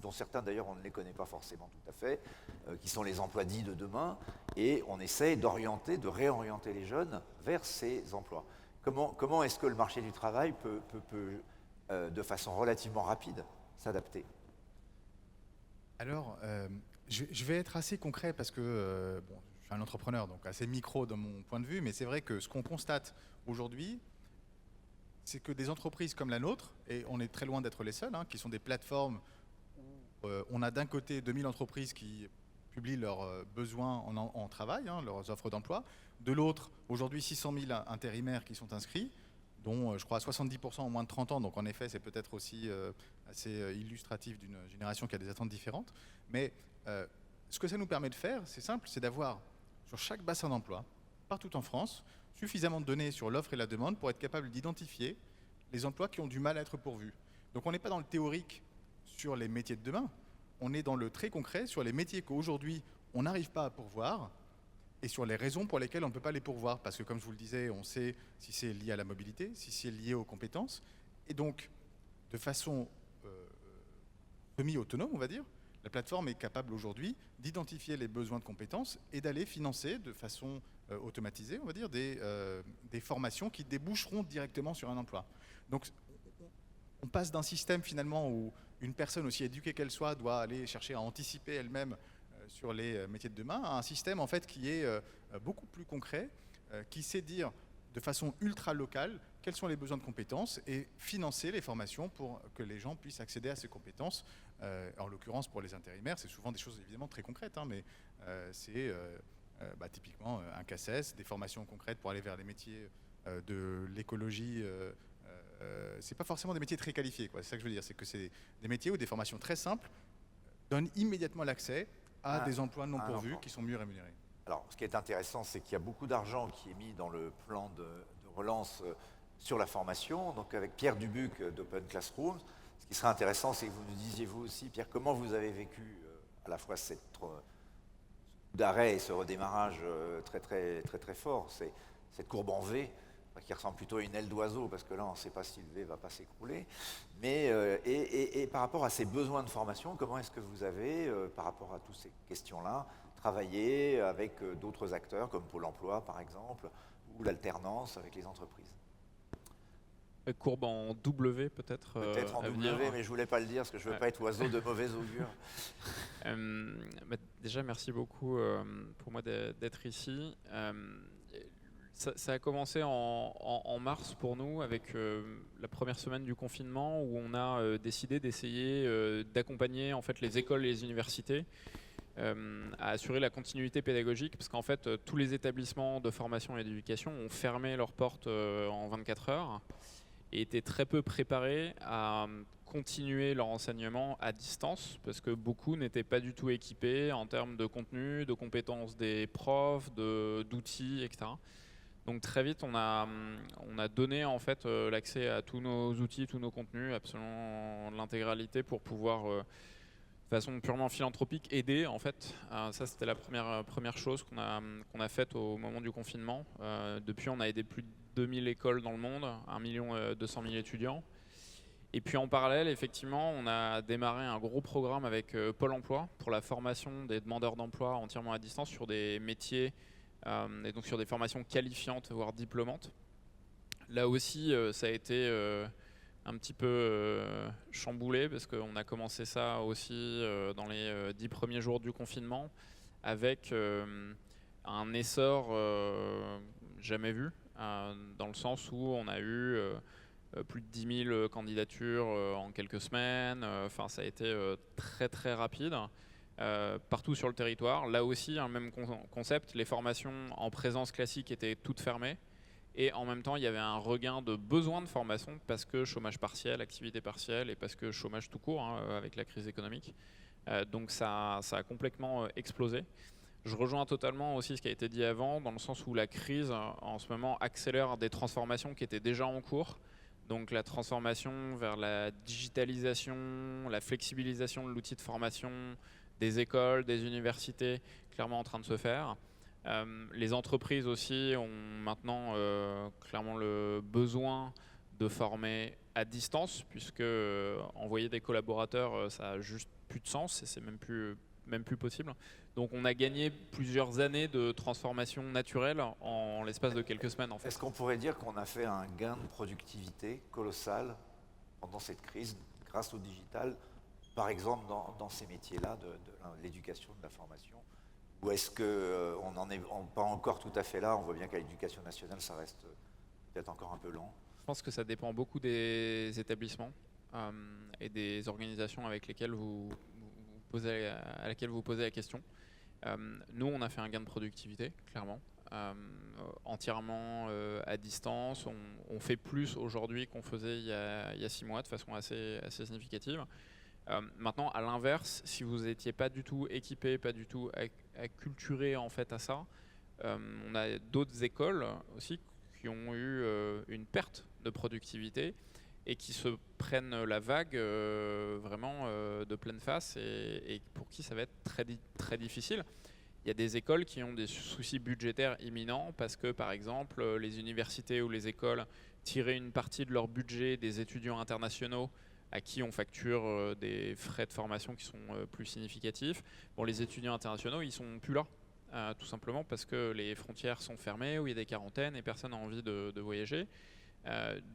dont certains d'ailleurs on ne les connaît pas forcément tout à fait, qui sont les emplois dits de demain, et on essaie d'orienter, de réorienter les jeunes vers ces emplois. Comment est-ce que le marché du travail peut de façon relativement rapide, s'adapter? Alors, je vais être assez concret parce que bon, je suis un entrepreneur, donc assez micro dans mon point de vue, mais c'est vrai que ce qu'on constate aujourd'hui, c'est que des entreprises comme la nôtre, et on est très loin d'être les seuls, qui sont des plateformes où on a d'un côté 2000 entreprises qui publient leurs besoins en travail, leurs offres d'emploi, de l'autre, aujourd'hui 600 000 intérimaires qui sont inscrits, dont je crois 70% ont moins de 30 ans, donc en effet c'est peut-être aussi assez illustratif d'une génération qui a des attentes différentes. Mais ce que ça nous permet de faire, c'est simple, c'est d'avoir sur chaque bassin d'emploi, partout en France, suffisamment de données sur l'offre et la demande pour être capable d'identifier les emplois qui ont du mal à être pourvus. Donc on n'est pas dans le théorique sur les métiers de demain, on est dans le très concret sur les métiers qu'aujourd'hui on n'arrive pas à pourvoir et sur les raisons pour lesquelles on ne peut pas les pourvoir. Parce que comme je vous le disais, on sait si c'est lié à la mobilité, si c'est lié aux compétences. Et donc, de façon semi-autonome, on va dire, la plateforme est capable aujourd'hui d'identifier les besoins de compétences et d'aller financer de façon automatisée, on va dire, des formations qui déboucheront directement sur un emploi. Donc, on passe d'un système finalement où une personne, aussi éduquée qu'elle soit, doit aller chercher à anticiper elle-même sur les métiers de demain, à un système en fait qui est beaucoup plus concret, qui sait dire de façon ultra locale quels sont les besoins de compétences et financer les formations pour que les gens puissent accéder à ces compétences. En l'occurrence, pour les intérimaires, c'est souvent des choses évidemment très concrètes, mais c'est typiquement un CACES, des formations concrètes pour aller vers les métiers de l'écologie. C'est pas forcément des métiers très qualifiés, quoi. C'est ça que je veux dire, c'est que c'est des métiers où des formations très simples donnent immédiatement l'accès à des emplois non pourvus qui sont mieux rémunérés. Alors, ce qui est intéressant, c'est qu'il y a beaucoup d'argent qui est mis dans le plan de relance sur la formation, donc avec Pierre Dubuc d'Open Classroom. Ce qui serait intéressant, c'est que vous nous disiez vous aussi, Pierre, comment vous avez vécu à la fois cette coup d'arrêt et ce redémarrage très très très très fort, cette courbe en V, qui ressemble plutôt à une aile d'oiseau, parce que là, on ne sait pas si le V ne va pas s'écrouler. Mais et par rapport à ces besoins de formation, comment est-ce que vous avez, par rapport à toutes ces questions-là, travaillé avec d'autres acteurs, comme Pôle emploi, par exemple, ou l'alternance avec les entreprises? Courbe en W, peut-être. Peut-être en W, mais je ne voulais pas le dire, parce que je ne veux pas être oiseau de mauvais augure. Déjà, merci beaucoup pour moi d'être ici. Ça a commencé en mars pour nous avec la première semaine du confinement où on a décidé d'essayer d'accompagner en fait les écoles et les universités à assurer la continuité pédagogique parce qu'en fait tous les établissements de formation et d'éducation ont fermé leurs portes en 24 heures et étaient très peu préparés à continuer leur enseignement à distance parce que beaucoup n'étaient pas du tout équipés en termes de contenu, de compétences des profs, d'outils, etc. Donc très vite, on a donné en fait l'accès à tous nos outils, tous nos contenus, absolument l'intégralité pour pouvoir, de façon purement philanthropique, aider en fait. Ça, c'était la première chose qu'on a faite au moment du confinement. Depuis, on a aidé plus de 2000 écoles dans le monde, 1 200 000 étudiants. Et puis en parallèle, effectivement, on a démarré un gros programme avec Pôle emploi pour la formation des demandeurs d'emploi entièrement à distance sur des métiers et donc sur des formations qualifiantes, voire diplômantes. Là aussi, ça a été un petit peu chamboulé parce qu'on a commencé ça aussi dans les 10 premiers jours du confinement avec un essor jamais vu, dans le sens où on a eu plus de 10 000 candidatures en quelques semaines. Enfin, ça a été très très rapide. Partout sur le territoire. Là aussi, un même concept, les formations en présence classique étaient toutes fermées et en même temps, il y avait un regain de besoin de formation parce que chômage partiel, activité partielle et parce que chômage tout court avec la crise économique. Donc ça a complètement explosé. Je rejoins totalement aussi ce qui a été dit avant, dans le sens où la crise en ce moment accélère des transformations qui étaient déjà en cours. Donc la transformation vers la digitalisation, la flexibilisation de l'outil de formation des écoles, des universités, clairement en train de se faire. Les entreprises aussi ont maintenant clairement le besoin de former à distance, puisque envoyer des collaborateurs, ça a juste plus de sens et c'est même plus possible. Donc on a gagné plusieurs années de transformation naturelle en l'espace de quelques semaines en fait. Est-ce qu'on pourrait dire qu'on a fait un gain de productivité colossal pendant cette crise grâce au digital, par exemple dans ces métiers-là de l'éducation, de la formation? Ou est-ce qu'on n'en est pas encore tout à fait là? On voit bien qu'à l'éducation nationale, ça reste peut-être encore un peu lent. Je pense que ça dépend beaucoup des établissements et des organisations avec lesquelles à laquelle vous posez la question. Nous, on a fait un gain de productivité, clairement, entièrement à distance. On fait plus aujourd'hui qu'on faisait il y a 6 mois de façon assez significative. Maintenant, à l'inverse, si vous n'étiez pas du tout équipé, pas du tout acculturé en fait à ça, on a d'autres écoles aussi qui ont eu une perte de productivité et qui se prennent la vague vraiment de pleine face et pour qui ça va être très difficile. Il y a des écoles qui ont des soucis budgétaires imminents parce que, par exemple, les universités ou les écoles tiraient une partie de leur budget des étudiants internationaux à qui on facture des frais de formation qui sont plus significatifs. Bon, les étudiants internationaux, ils sont plus là, tout simplement parce que les frontières sont fermées, où il y a des quarantaines et personne n'a envie de voyager.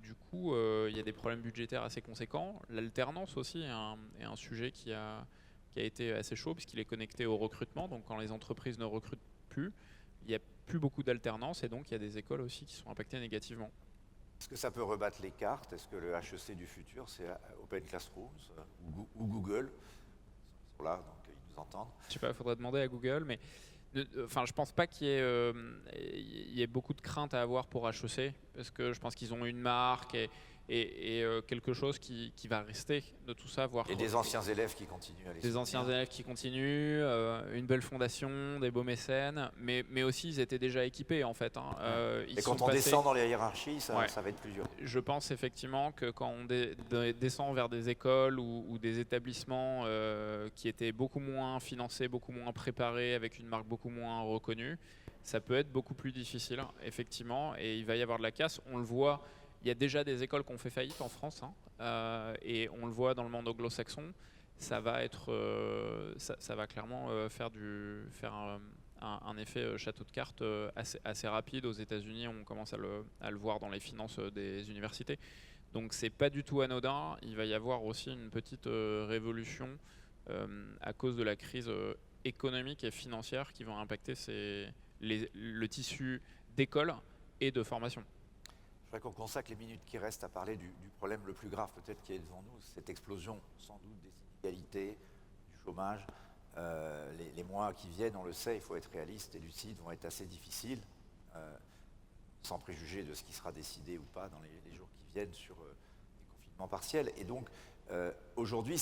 Du coup, il y a des problèmes budgétaires assez conséquents. L'alternance aussi est un sujet qui a été assez chaud puisqu'il est connecté au recrutement. Donc quand les entreprises ne recrutent plus, il n'y a plus beaucoup d'alternance et donc il y a des écoles aussi qui sont impactées négativement. Est-ce que ça peut rebattre les cartes? Est-ce que le HEC du futur, c'est Open Classrooms ou Google? Ils sont là, donc ils nous entendent. Je sais pas, il faudrait demander à Google, mais je pense pas qu'il y ait beaucoup de crainte à avoir pour HEC, parce que je pense qu'ils ont une marque et quelque chose qui va rester de tout ça. Et des anciens élèves qui continuent à les Des anciens élèves qui continuent, une belle fondation, des beaux mécènes, mais aussi ils étaient déjà équipés en fait. Et quand on descend dans les hiérarchies, ça va être plus dur. Je pense effectivement que quand on descend vers des écoles ou des établissements qui étaient beaucoup moins financés, beaucoup moins préparés, avec une marque beaucoup moins reconnue, ça peut être beaucoup plus difficile, effectivement, et il va y avoir de la casse. On le voit. Il y a déjà des écoles qui ont fait faillite en France, et on le voit dans le monde anglo-saxon. Ça va clairement faire un effet château de cartes assez rapide. Aux États-Unis, on commence à le voir dans les finances des universités. Donc c'est pas du tout anodin. Il va y avoir aussi une petite révolution à cause de la crise économique et financière qui va impacter le tissu d'écoles et de formation. Je voudrais qu'on consacre les minutes qui restent à parler du problème le plus grave peut-être qui est devant nous, cette explosion sans doute des inégalités, du chômage. Les mois qui viennent, on le sait, il faut être réaliste et lucide, vont être assez difficiles, sans préjuger de ce qui sera décidé ou pas dans les jours qui viennent sur des confinements partiels. Et donc aujourd'hui,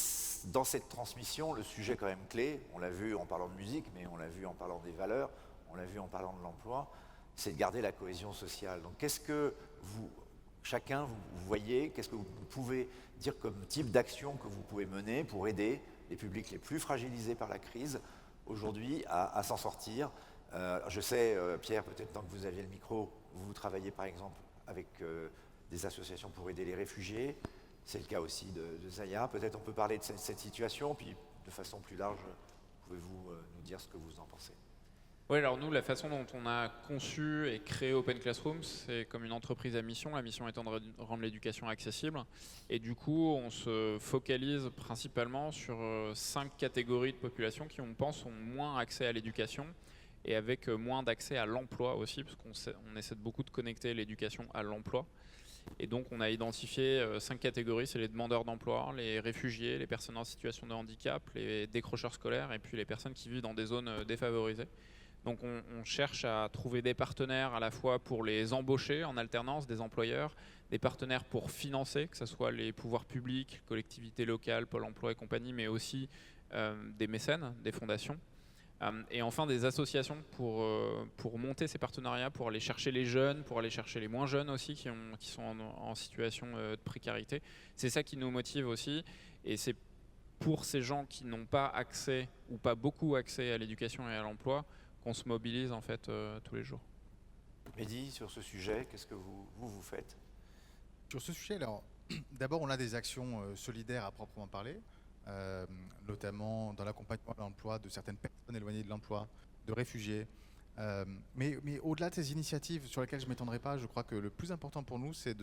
dans cette transmission, le sujet quand même clé, on l'a vu en parlant de musique, mais on l'a vu en parlant des valeurs, on l'a vu en parlant de l'emploi, c'est de garder la cohésion sociale. Donc qu'est-ce que chacun vous voyez, qu'est-ce que vous pouvez dire comme type d'action que vous pouvez mener pour aider les publics les plus fragilisés par la crise aujourd'hui à s'en sortir? Je sais, Pierre, peut-être tant que vous aviez le micro, vous travaillez par exemple avec des associations pour aider les réfugiés. C'est le cas aussi de Zaya. Peut-être on peut parler de cette situation, puis de façon plus large, pouvez-vous nous dire ce que vous en pensez? Oui, alors nous, la façon dont on a conçu et créé Open Classrooms, c'est comme une entreprise à mission, la mission étant de rendre l'éducation accessible. Et du coup, on se focalise principalement sur 5 catégories de population qui, on pense, ont moins accès à l'éducation et avec moins d'accès à l'emploi aussi, parce qu'on essaie de beaucoup de connecter l'éducation à l'emploi. Et donc, on a identifié 5 catégories, c'est les demandeurs d'emploi, les réfugiés, les personnes en situation de handicap, les décrocheurs scolaires et puis les personnes qui vivent dans des zones défavorisées. Donc on cherche à trouver des partenaires à la fois pour les embaucher en alternance, des employeurs, des partenaires pour financer, que ce soit les pouvoirs publics, collectivités locales, Pôle emploi et compagnie, mais aussi des mécènes, des fondations, Et enfin, des associations pour monter ces partenariats, pour aller chercher les jeunes, pour aller chercher les moins jeunes aussi qui sont en situation de précarité. C'est ça qui nous motive aussi. Et c'est pour ces gens qui n'ont pas accès ou pas beaucoup accès à l'éducation et à l'emploi qu'on se mobilise en fait tous les jours. Mehdi, sur ce sujet, qu'est-ce que vous faites? Sur ce sujet, alors, d'abord, on a des actions solidaires à proprement parler, notamment dans l'accompagnement à l'emploi de certaines personnes éloignées de l'emploi, de réfugiés. Mais au-delà de ces initiatives sur lesquelles je ne m'étendrai pas, je crois que le plus important pour nous, c'est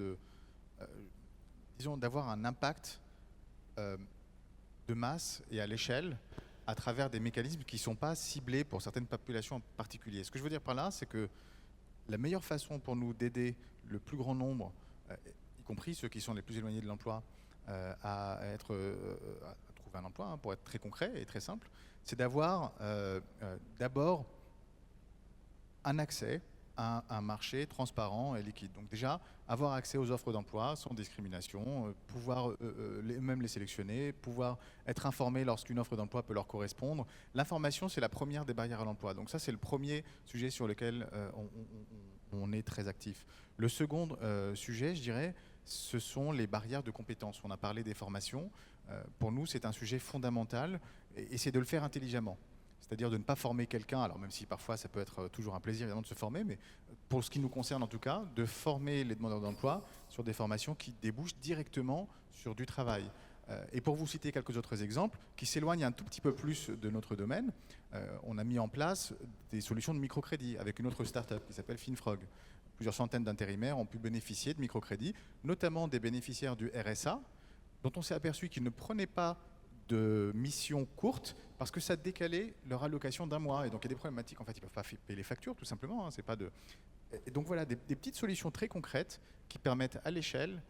d'avoir un impact de masse et à l'échelle à travers des mécanismes qui ne sont pas ciblés pour certaines populations en particulier. Ce que je veux dire par là, c'est que la meilleure façon pour nous d'aider le plus grand nombre, y compris ceux qui sont les plus éloignés de l'emploi, à trouver un emploi, hein, pour être très concret et très simple, c'est d'avoir d'abord un accès à un marché transparent et liquide. Donc déjà, avoir accès aux offres d'emploi sans discrimination, pouvoir même les sélectionner, pouvoir être informé lorsqu'une offre d'emploi peut leur correspondre. L'information, c'est la première des barrières à l'emploi. Donc ça, c'est le premier sujet sur lequel on est très actif. Le second sujet, je dirais, ce sont les barrières de compétences. On a parlé des formations. Pour nous, c'est un sujet fondamental et c'est de le faire intelligemment. C'est-à-dire de ne pas former quelqu'un, alors même si parfois ça peut être toujours un plaisir évidemment de se former, mais pour ce qui nous concerne en tout cas, de former les demandeurs d'emploi sur des formations qui débouchent directement sur du travail. Et pour vous citer quelques autres exemples qui s'éloignent un tout petit peu plus de notre domaine, on a mis en place des solutions de microcrédit avec une autre start-up qui s'appelle Finfrog. Plusieurs centaines d'intérimaires ont pu bénéficier de microcrédits, notamment des bénéficiaires du RSA, dont on s'est aperçu qu'ils ne prenaient pas de missions courtes parce que ça décalait leur allocation d'un mois. Et donc il y a des problématiques, en fait, ils ne peuvent pas payer les factures tout simplement. Hein, c'est pas de... Et donc voilà, des petites solutions très concrètes qui permettent à l'échelle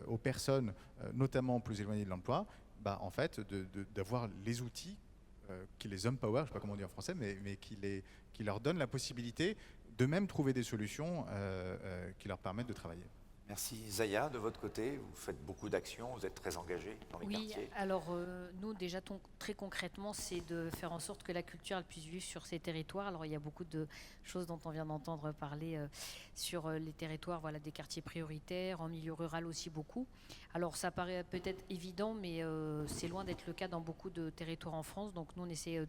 aux personnes, notamment plus éloignées de l'emploi, en fait, d'avoir les outils qui les empower, je ne sais pas comment on dit en français, mais qui leur donnent la possibilité de même trouver des solutions qui leur permettent de travailler. Merci. Zaya, de votre côté, vous faites beaucoup d'actions, vous êtes très engagé dans les quartiers. Oui, alors nous déjà très concrètement, c'est de faire en sorte que la culture elle puisse vivre sur ces territoires. Alors il y a beaucoup de choses dont on vient d'entendre parler sur les territoires, voilà, des quartiers prioritaires, en milieu rural aussi beaucoup. Alors ça paraît peut-être évident, mais c'est loin d'être le cas dans beaucoup de territoires en France. Donc nous on essaie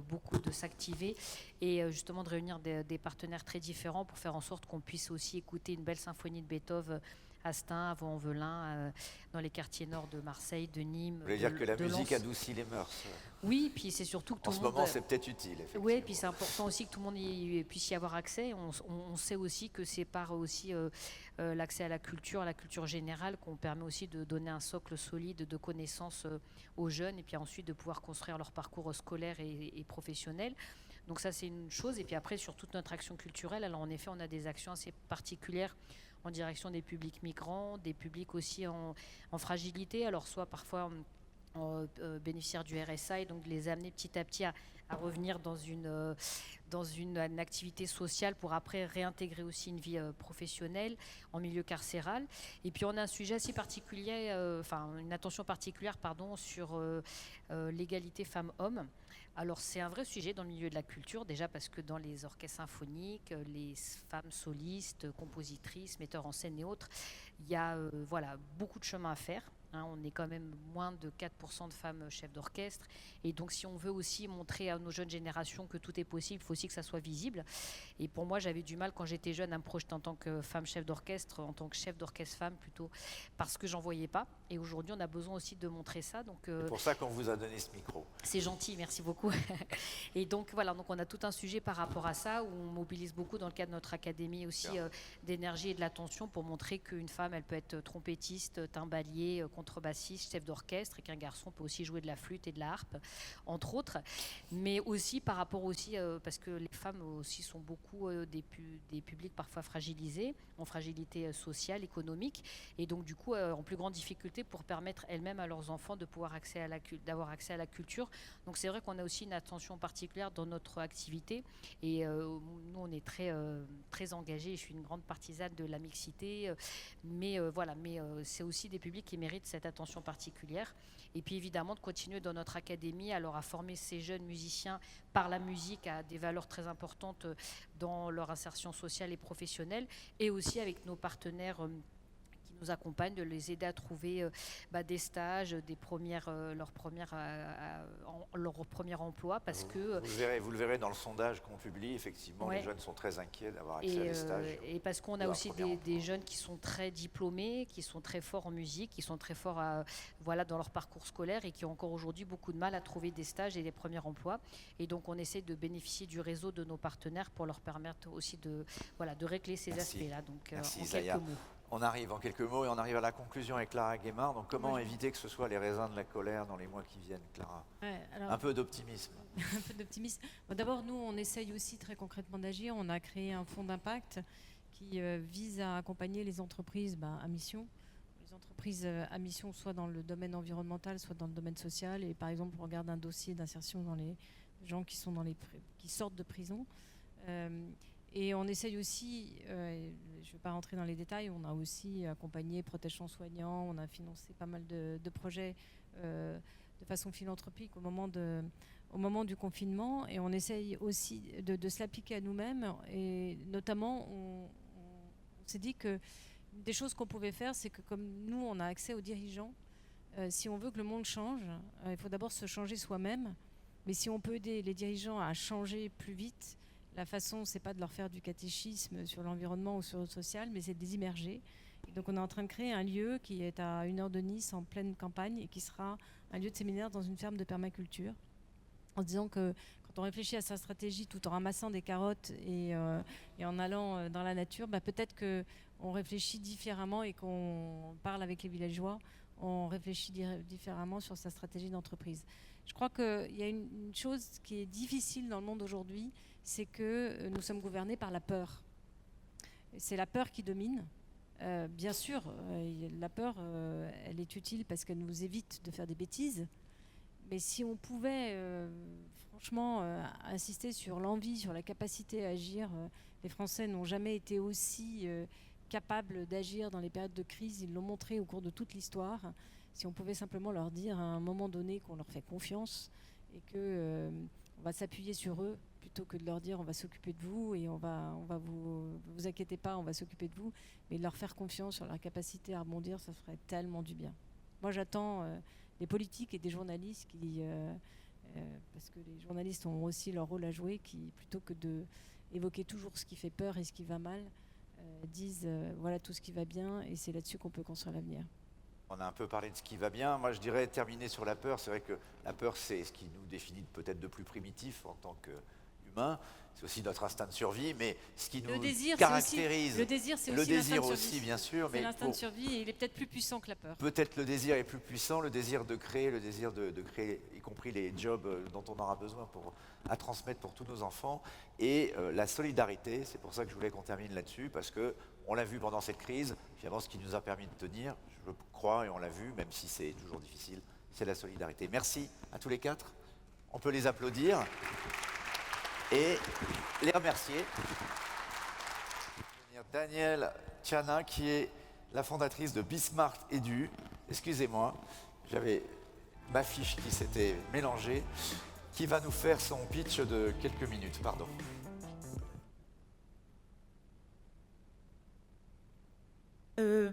beaucoup de s'activer et justement de réunir des partenaires très différents pour faire en sorte qu'on puisse aussi écouter une belle symphonie de Beethoven à Stein, à Vaux-en-Velin, dans les quartiers nord de Marseille, de Nîmes. Vous voulez dire que la musique Lens. adoucit les mœurs? Oui, puis c'est surtout que tout En le ce monde... moment, c'est peut-être utile, effectivement. Oui, puis c'est important aussi que tout le monde puisse y avoir accès. On sait aussi que c'est par aussi l'accès à la culture générale qu'on permet aussi de donner un socle solide de connaissances aux jeunes et puis ensuite de pouvoir construire leur parcours scolaire et professionnel. Donc ça, c'est une chose. Et puis après, sur toute notre action culturelle, alors en effet, on a des actions assez particulières en direction des publics migrants, des publics aussi en fragilité, alors soit parfois bénéficiaires du RSA, et donc de les amener petit à petit à revenir dans une activité sociale pour après réintégrer aussi une vie professionnelle en milieu carcéral. Et puis on a un sujet assez particulier, une attention particulière sur l'égalité femmes-hommes. Alors c'est un vrai sujet dans le milieu de la culture, déjà parce que dans les orchestres symphoniques, les femmes solistes, compositrices, metteurs en scène et autres, il y a beaucoup de chemin à faire. On est quand même moins de 4% de femmes chefs d'orchestre. Et donc si on veut aussi montrer à nos jeunes générations que tout est possible, il faut aussi que ça soit visible. Et pour moi, j'avais du mal quand j'étais jeune à me projeter en tant que femme chef d'orchestre, en tant que chef d'orchestre femme plutôt, parce que j'en voyais pas. Et aujourd'hui, on a besoin aussi de montrer ça. Donc, c'est pour ça qu'on vous a donné ce micro. C'est gentil, merci beaucoup. Et donc voilà, donc on a tout un sujet par rapport à ça, où on mobilise beaucoup dans le cadre de notre académie aussi d'énergie et de l'attention pour montrer qu'une femme, elle peut être trompettiste, timbalier, contrebassiste, chef d'orchestre, et qu'un garçon peut aussi jouer de la flûte et de la harpe, entre autres. Mais aussi par rapport aussi, parce que les femmes aussi sont beaucoup des publics parfois fragilisés, en fragilité sociale, économique, et donc du coup en plus grande difficulté pour permettre elles-mêmes à leurs enfants de pouvoir d'avoir accès à la culture. Donc c'est vrai qu'on a aussi une attention particulière dans notre activité, et nous on est très engagés. Je suis une grande partisane de la mixité, mais c'est aussi des publics qui méritent cette attention particulière. Et puis évidemment de continuer dans notre académie alors à former ces jeunes musiciens par la musique à des valeurs très importantes dans leur insertion sociale et professionnelle, et aussi avec nos partenaires qui nous accompagnent, de les aider à trouver des stages, leur premier emploi, parce que Vous le verrez dans le sondage qu'on publie, effectivement, les jeunes sont très inquiets d'avoir accès à des stages. Et parce qu'on a aussi des jeunes qui sont très diplômés, qui sont très forts en musique, qui sont très forts dans leur parcours scolaire et qui ont encore aujourd'hui beaucoup de mal à trouver des stages et des premiers emplois. Et donc on essaie de bénéficier du réseau de nos partenaires pour leur permettre aussi de régler ces aspects-là. Donc Merci, en Zaya. quelques mots. On arrive en quelques mots et on arrive à la conclusion avec Clara Guémard. Donc comment éviter que ce soit les raisins de la colère dans les mois qui viennent, Clara? Un peu d'optimisme. Un peu d'optimisme. Bon, d'abord, nous, on essaye aussi très concrètement d'agir. On a créé un fonds d'impact qui vise à accompagner les entreprises à mission. Les entreprises à mission, soit dans le domaine environnemental, soit dans le domaine social. Et par exemple, on regarde un dossier d'insertion dans les gens qui sortent de prison. Et on essaye aussi, je ne vais pas rentrer dans les détails, on a aussi accompagné Protection Soignant, on a financé pas mal de projets de façon philanthropique au moment du confinement, et on essaye aussi de se l'appliquer à nous-mêmes. Et notamment, on s'est dit que des choses qu'on pouvait faire, c'est que comme nous, on a accès aux dirigeants, si on veut que le monde change, il faut d'abord se changer soi-même. Mais si on peut aider les dirigeants à changer plus vite, la façon, c'est pas de leur faire du catéchisme sur l'environnement ou sur le social, mais c'est de les immerger. Et donc on est en train de créer un lieu qui est à 1 heure de Nice, en pleine campagne, et qui sera un lieu de séminaire dans une ferme de permaculture. En disant que quand on réfléchit à sa stratégie tout en ramassant des carottes et en allant dans la nature, peut-être qu'on réfléchit différemment et qu'on parle avec les villageois, on réfléchit différemment sur sa stratégie d'entreprise. Je crois qu'il y a une chose qui est difficile dans le monde aujourd'hui, c'est que nous sommes gouvernés par la peur. C'est la peur qui domine. Bien sûr, la peur, elle est utile parce qu'elle nous évite de faire des bêtises. Mais si on pouvait franchement insister sur l'envie, sur la capacité à agir, les Français n'ont jamais été aussi capables d'agir dans les périodes de crise. Ils l'ont montré au cours de toute l'histoire. Si on pouvait simplement leur dire à un moment donné qu'on leur fait confiance et qu'on va s'appuyer sur eux, plutôt que de leur dire on va s'occuper de vous et on va vous inquiétez pas, on va s'occuper de vous, mais de leur faire confiance sur leur capacité à rebondir, ça ferait tellement du bien. Moi j'attends des politiques et des journalistes parce que les journalistes ont aussi leur rôle à jouer, qui plutôt que de évoquer toujours ce qui fait peur et ce qui va mal, disent voilà tout ce qui va bien, et c'est là-dessus qu'on peut construire l'avenir. On a un peu parlé de ce qui va bien. Moi, je dirais terminer sur la peur. C'est vrai que la peur, c'est ce qui nous définit peut-être de plus primitif en tant qu'humain. C'est aussi notre instinct de survie, mais ce qui nous caractérise... Le désir, c'est le aussi désir l'instinct de aussi, survie. bien sûr. C'est l'instinct de survie, et il est peut-être plus puissant que la peur. Peut-être le désir est plus puissant, le désir de créer, le désir de créer, y compris les jobs dont on aura besoin à transmettre pour tous nos enfants. Et la solidarité, c'est pour ça que je voulais qu'on termine là-dessus, parce qu'on l'a vu pendant cette crise, finalement ce qui nous a permis de tenir, je crois, et on l'a vu, même si c'est toujours difficile, c'est la solidarité. Merci à tous les quatre. On peut les applaudir et les remercier. Danielle Tchana, qui est la fondatrice de Bismart Edu. Excusez-moi, j'avais ma fiche qui s'était mélangée, qui va nous faire son pitch de quelques minutes. Pardon.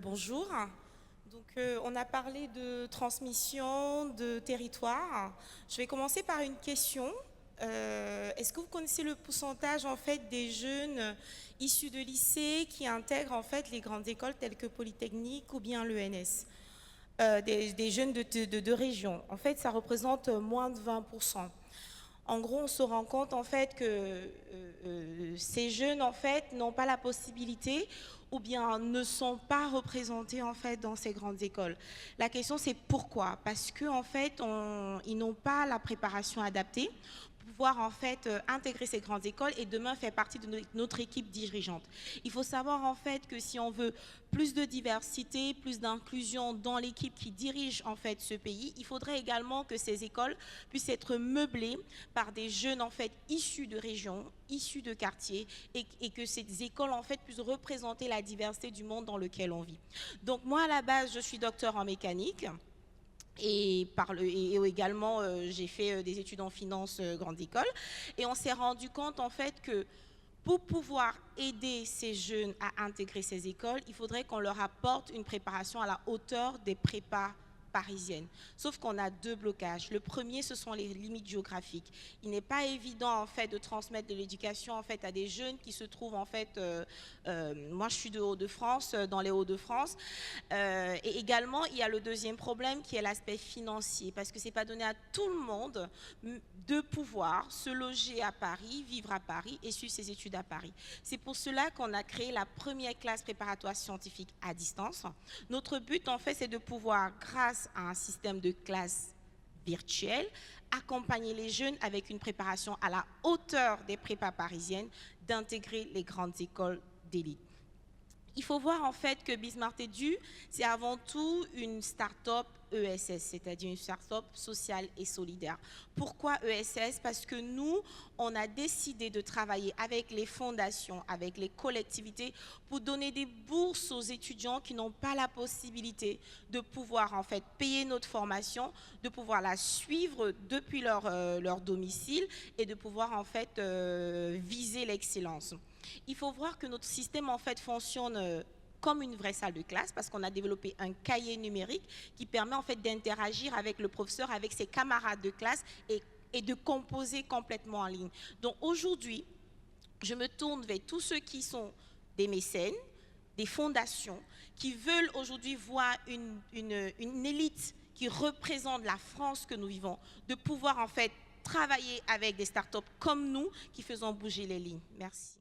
Bonjour. Donc, on a parlé de transmission, de territoire. Je vais commencer par une question. Est-ce que vous connaissez le pourcentage en fait des jeunes issus de lycées qui intègrent en fait les grandes écoles telles que Polytechnique ou bien l'ENS, des jeunes de région? En fait, ça représente moins de 20%. En gros, on se rend compte en fait que ces jeunes en fait n'ont pas la possibilité ou bien ne sont pas représentés en fait dans ces grandes écoles. La question c'est pourquoi? Parce que en fait ils n'ont pas la préparation adaptée pour pouvoir en fait intégrer ces grandes écoles et demain faire partie de notre équipe dirigeante. Il faut savoir en fait que si on veut plus de diversité, plus d'inclusion dans l'équipe qui dirige en fait ce pays, il faudrait également que ces écoles puissent être meublées par des jeunes en fait issus de régions, issus de quartiers et que ces écoles en fait puissent représenter la diversité du monde dans lequel on vit. Donc moi à la base je suis docteur en mécanique. Et également, j'ai fait des études en finance grande école. Et on s'est rendu compte en fait que pour pouvoir aider ces jeunes à intégrer ces écoles, il faudrait qu'on leur apporte une préparation à la hauteur des prépas parisiennes. Sauf qu'on a deux blocages. Le premier, ce sont les limites géographiques. Il n'est pas évident en fait de transmettre de l'éducation en fait à des jeunes qui se trouvent en fait. Moi, je suis de Hauts-de-France, dans les Hauts-de-France. Et également, il y a le deuxième problème qui est l'aspect financier, parce que c'est pas donné à tout le monde de pouvoir se loger à Paris, vivre à Paris et suivre ses études à Paris. C'est pour cela qu'on a créé la première classe préparatoire scientifique à distance. Notre but, en fait, c'est de pouvoir, grâce à un système de classe virtuel, accompagner les jeunes avec une préparation à la hauteur des prépas parisiennes, d'intégrer les grandes écoles d'élite. Il faut voir en fait que Bismarck Edu, c'est avant tout une start-up ESS, c'est-à-dire une start-up sociale et solidaire. Pourquoi ESS? Parce que nous, on a décidé de travailler avec les fondations, avec les collectivités, pour donner des bourses aux étudiants qui n'ont pas la possibilité de pouvoir en fait payer notre formation, de pouvoir la suivre depuis leur domicile et de pouvoir en fait viser l'excellence. Il faut voir que notre système en fait fonctionne comme une vraie salle de classe parce qu'on a développé un cahier numérique qui permet en fait d'interagir avec le professeur, avec ses camarades de classe et de composer complètement en ligne. Donc aujourd'hui, je me tourne vers tous ceux qui sont des mécènes, des fondations, qui veulent aujourd'hui voir une élite qui représente la France que nous vivons, de pouvoir en fait travailler avec des startups comme nous qui faisons bouger les lignes. Merci.